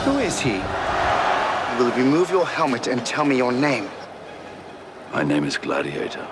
Who is he? Will you remove your helmet and tell me your name? My name is Gladiator.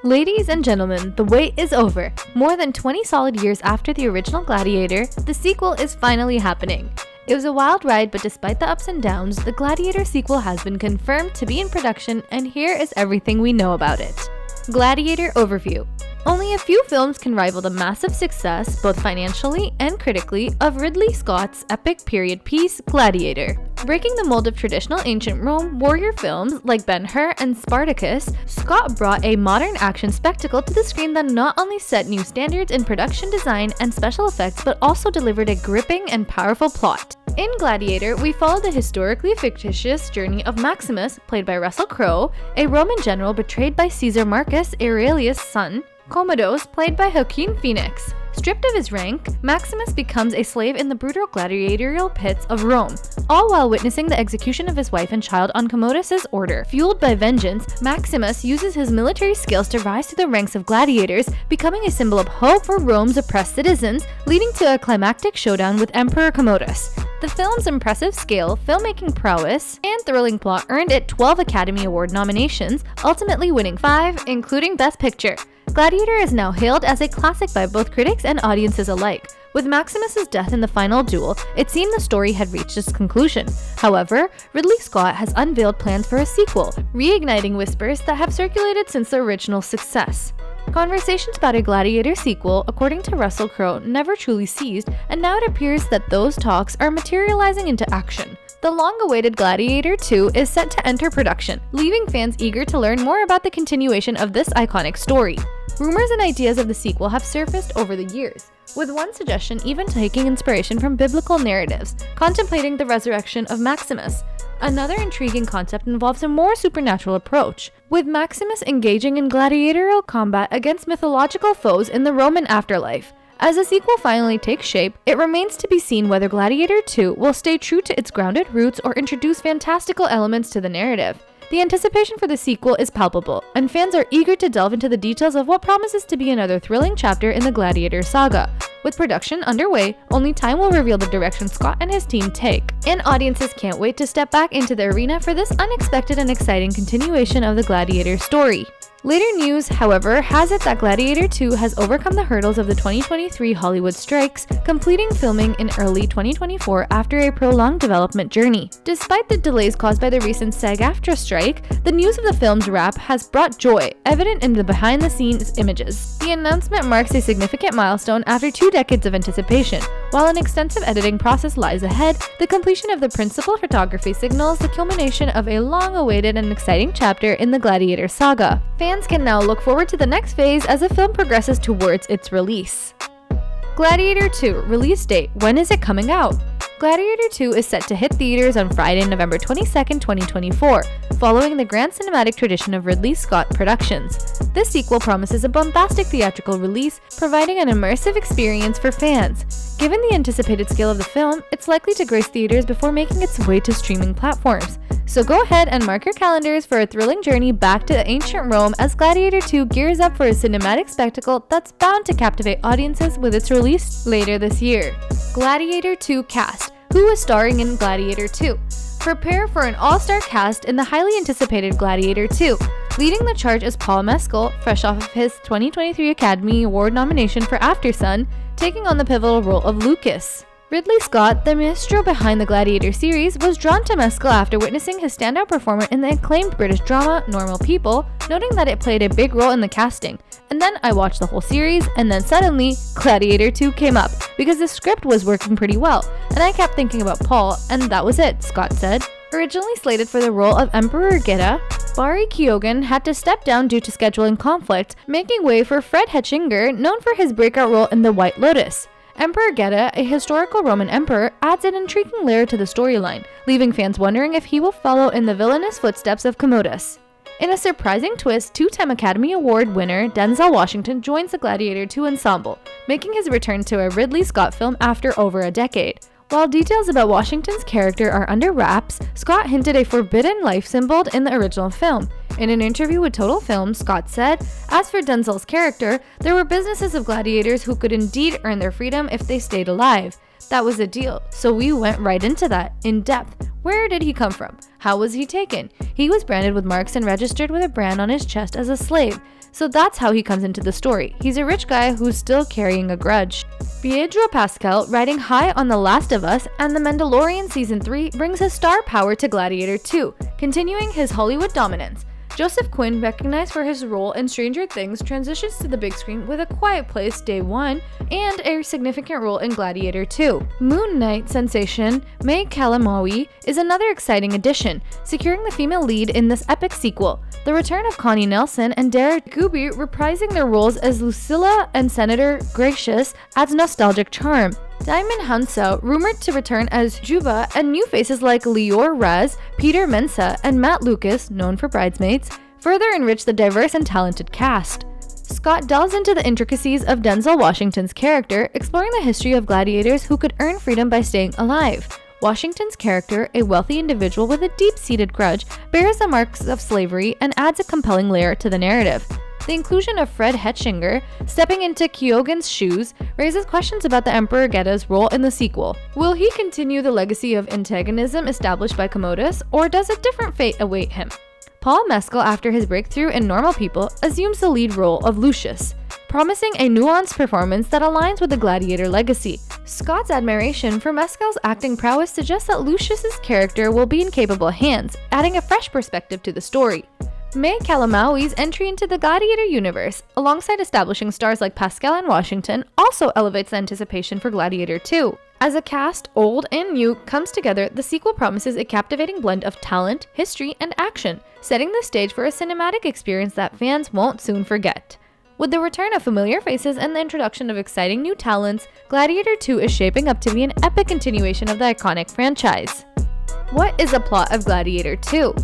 Ladies and gentlemen, the wait is over. More than 20 solid years after the original Gladiator, the sequel is finally happening. It was a wild ride, but despite the ups and downs, the Gladiator sequel has been confirmed to be in production, and here is everything we know about it. Gladiator Overview. Only a few films can rival the massive success, both financially and critically, of Ridley Scott's epic period piece, Gladiator. Breaking the mold of traditional ancient Rome warrior films like Ben-Hur and Spartacus, Scott brought a modern action spectacle to the screen that not only set new standards in production design and special effects, but also delivered a gripping and powerful plot. In Gladiator, we follow the historically fictitious journey of Maximus, played by Crowe, a Roman general betrayed by Caesar Marcus Aurelius' son, Commodus, played by Joaquin Phoenix. Stripped of his rank, Maximus becomes a slave in the brutal gladiatorial pits of Rome, all while witnessing the execution of his wife and child on Commodus' order. Fueled by vengeance, Maximus uses his military skills to rise to the ranks of gladiators, becoming a symbol of hope for Rome's oppressed citizens, leading to a climactic showdown with Emperor Commodus. The film's impressive scale, filmmaking prowess, and thrilling plot earned it 12 Academy Award nominations, ultimately winning 5, including Best Picture. Gladiator is now hailed as a classic by both critics and audiences alike. With Maximus' death in the final duel, it seemed the story had reached its conclusion. However, Ridley Scott has unveiled plans for a sequel, reigniting whispers that have circulated since the original success. Conversations about a Gladiator sequel, according to Crowe, never truly ceased, and now it appears that those talks are materializing into action. The long-awaited Gladiator 2 is set to enter production, leaving fans eager to learn more about the continuation of this iconic story. Rumors and ideas of the sequel have surfaced over the years, with one suggestion even taking inspiration from biblical narratives, contemplating the resurrection of Maximus. Another intriguing concept involves a more supernatural approach, with Maximus engaging in gladiatorial combat against mythological foes in the Roman afterlife. As the sequel finally takes shape, it remains to be seen whether Gladiator 2 will stay true to its grounded roots or introduce fantastical elements to the narrative. The anticipation for the sequel is palpable, and fans are eager to delve into the details of what promises to be another thrilling chapter in the Gladiator saga. With production underway, only time will reveal the direction Scott and his team take, and audiences can't wait to step back into the arena for this unexpected and exciting continuation of the Gladiator story. Later news, however, has it that Gladiator 2 has overcome the hurdles of the 2023 Hollywood strikes, completing filming in early 2024 after a prolonged development journey. Despite the delays caused by the recent SAG-AFTRA strike, the news of the film's wrap has brought joy, evident in the behind-the-scenes images. The announcement marks a significant milestone after 2 decades of anticipation. While an extensive editing process lies ahead, the completion of the principal photography signals the culmination of a long-awaited and exciting chapter in the Gladiator saga. Fans can now look forward to the next phase as the film progresses towards its release. Gladiator 2 release date. When is it coming out? Gladiator 2 is set to hit theaters on Friday, November 22, 2024, following the grand cinematic tradition of Ridley Scott productions. This sequel promises a bombastic theatrical release, providing an immersive experience for fans. Given the anticipated scale of the film, it's likely to grace theaters before making its way to streaming platforms. So go ahead and mark your calendars for a thrilling journey back to ancient Rome as Gladiator 2 gears up for a cinematic spectacle that's bound to captivate audiences with its release later this year. Gladiator 2 cast. Who is starring in Gladiator 2? Prepare for an all-star cast in the highly anticipated Gladiator 2. Leading the charge is Paul Mescal, fresh off of his 2023 Academy Award nomination for Aftersun, taking on the pivotal role of Lucas. Ridley Scott, the maestro behind the Gladiator series, was drawn to Mescal after witnessing his standout performance in the acclaimed British drama Normal People, noting that it played a big role in the casting. And then I watched the whole series, and then suddenly, Gladiator 2 came up, because the script was working pretty well, and I kept thinking about Paul, and that was it, Scott said. Originally slated for the role of Emperor Geta, Barry Keoghan had to step down due to scheduling conflict, making way for Fred Hetchinger, known for his breakout role in The White Lotus. Emperor Geta, a historical Roman emperor, adds an intriguing layer to the storyline, leaving fans wondering if he will follow in the villainous footsteps of Commodus. In a surprising twist, 2-time Academy Award winner Denzel Washington joins the Gladiator 2 ensemble, making his return to a Ridley Scott film after over a decade. While details about Washington's character are under wraps, Scott hinted a forbidden life symbol in the original film. In an interview with Total Film, Scott said, "As for Denzel's character, there were businesses of gladiators who could indeed earn their freedom if they stayed alive. That was a deal, so we went right into that, in depth. Where did he come from? How was he taken? He was branded with marks and registered with a brand on his chest as a slave. So that's how he comes into the story. He's a rich guy who's still carrying a grudge." Pedro Pascal, riding high on The Last of Us and The Mandalorian Season 3, brings his star power to Gladiator 2, continuing his Hollywood dominance. Joseph Quinn, recognized for his role in Stranger Things, transitions to the big screen with A Quiet Place Day 1 and a significant role in Gladiator 2. Moon Knight sensation May Calamawy is another exciting addition, securing the female lead in this epic sequel. The return of Connie Nelson and Dara Gooby reprising their roles as Lucilla and Senator Gracious adds nostalgic charm. Diamond Hounsou, rumored to return as Juba, and new faces like Lior Raz, Peter Mensah, and Matt Lucas, known for Bridesmaids, further enrich the diverse and talented cast. Scott delves into the intricacies of Denzel Washington's character, exploring the history of gladiators who could earn freedom by staying alive. Washington's character, a wealthy individual with a deep-seated grudge, bears the marks of slavery and adds a compelling layer to the narrative. The inclusion of Fred Hetchinger stepping into Kyogen's shoes raises questions about the Emperor Geta's role in the sequel. Will he continue the legacy of antagonism established by Commodus, or does a different fate await him? Paul Mescal, after his breakthrough in Normal People, assumes the lead role of Lucius, promising a nuanced performance that aligns with the Gladiator legacy. Scott's admiration for Mescal's acting prowess suggests that Lucius's character will be in capable hands, adding a fresh perspective to the story. May Calamawy's entry into the Gladiator universe, alongside establishing stars like Pascal and Washington, also elevates the anticipation for Gladiator 2. As a cast, old and new, comes together, the sequel promises a captivating blend of talent, history, and action, setting the stage for a cinematic experience that fans won't soon forget. With the return of familiar faces and the introduction of exciting new talents, Gladiator 2 is shaping up to be an epic continuation of the iconic franchise. What is the plot of Gladiator 2?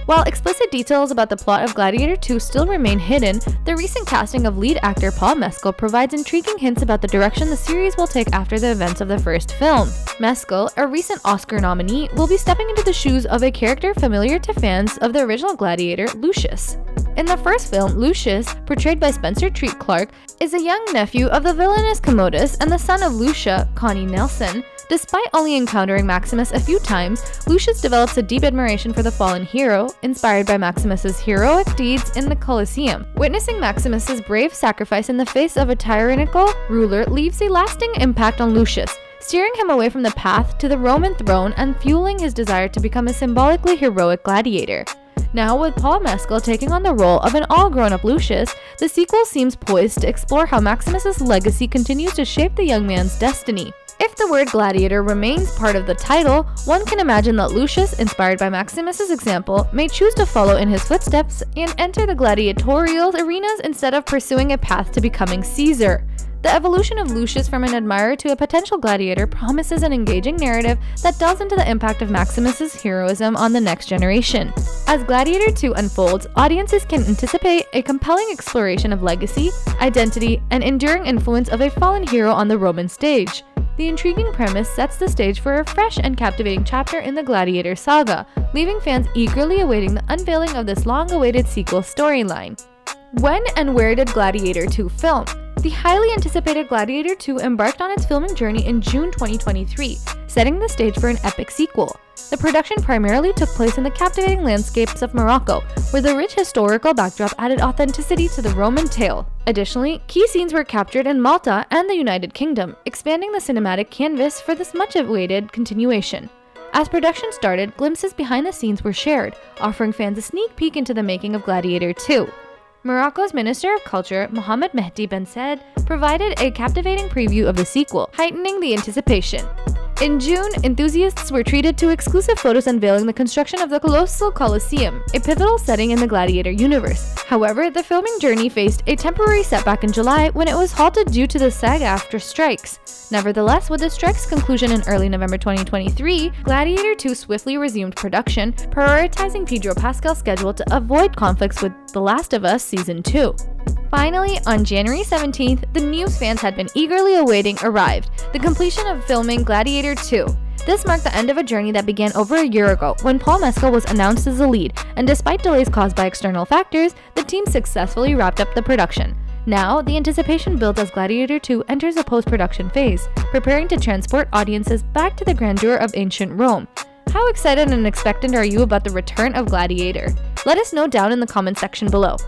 While explicit details about the plot of Gladiator 2 still remain hidden, the recent casting of lead actor Paul Mescal provides intriguing hints about the direction the series will take after the events of the first film. Mescal, a recent Oscar nominee, will be stepping into the shoes of a character familiar to fans of the original Gladiator, Lucius. In the first film, Lucius, portrayed by Spencer Treat Clark, is a young nephew of the villainous Commodus and the son of Lucia, Connie Nelson. Despite only encountering Maximus a few times, Lucius develops a deep admiration for the fallen hero, inspired by Maximus's heroic deeds in the Colosseum. Witnessing Maximus's brave sacrifice in the face of a tyrannical ruler leaves a lasting impact on Lucius, steering him away from the path to the Roman throne and fueling his desire to become a symbolically heroic gladiator. Now, with Paul Mescal taking on the role of an all-grown-up Lucius, the sequel seems poised to explore how Maximus's legacy continues to shape the young man's destiny. If the word gladiator remains part of the title, one can imagine that Lucius, inspired by Maximus's example, may choose to follow in his footsteps and enter the gladiatorial arenas instead of pursuing a path to becoming Caesar. The evolution of Lucius from an admirer to a potential gladiator promises an engaging narrative that delves into the impact of Maximus's heroism on the next generation. As Gladiator 2 unfolds, audiences can anticipate a compelling exploration of legacy, identity, and enduring influence of a fallen hero on the Roman stage. The intriguing premise sets the stage for a fresh and captivating chapter in the Gladiator saga, leaving fans eagerly awaiting the unveiling of this long-awaited sequel storyline. When and where did Gladiator 2 film? The highly anticipated Gladiator 2 embarked on its filming journey in June 2023, setting the stage for an epic sequel. The production primarily took place in the captivating landscapes of Morocco, where the rich historical backdrop added authenticity to the Roman tale. Additionally, key scenes were captured in Malta and the United Kingdom, expanding the cinematic canvas for this much-awaited continuation. As production started, glimpses behind the scenes were shared, offering fans a sneak peek into the making of Gladiator 2. Morocco's Minister of Culture, Mohamed Mehdi Ben Said, provided a captivating preview of the sequel, heightening the anticipation. In June, enthusiasts were treated to exclusive photos unveiling the construction of the colossal Colosseum, a pivotal setting in the Gladiator universe. However, the filming journey faced a temporary setback in July when it was halted due to the SAG-AFTRA strikes. Nevertheless, with the strike's conclusion in early November 2023, Gladiator 2 swiftly resumed production, prioritizing Pedro Pascal's schedule to avoid conflicts with The Last of Us Season 2. Finally, on January 17th, the news fans had been eagerly awaiting arrived, the completion of filming Gladiator 2. This marked the end of a journey that began over a year ago when Paul Mescal was announced as the lead, and despite delays caused by external factors, the team successfully wrapped up the production. Now, the anticipation builds as Gladiator 2 enters a post-production phase, preparing to transport audiences back to the grandeur of ancient Rome. How excited and expectant are you about the return of Gladiator? Let us know down in the comment section below.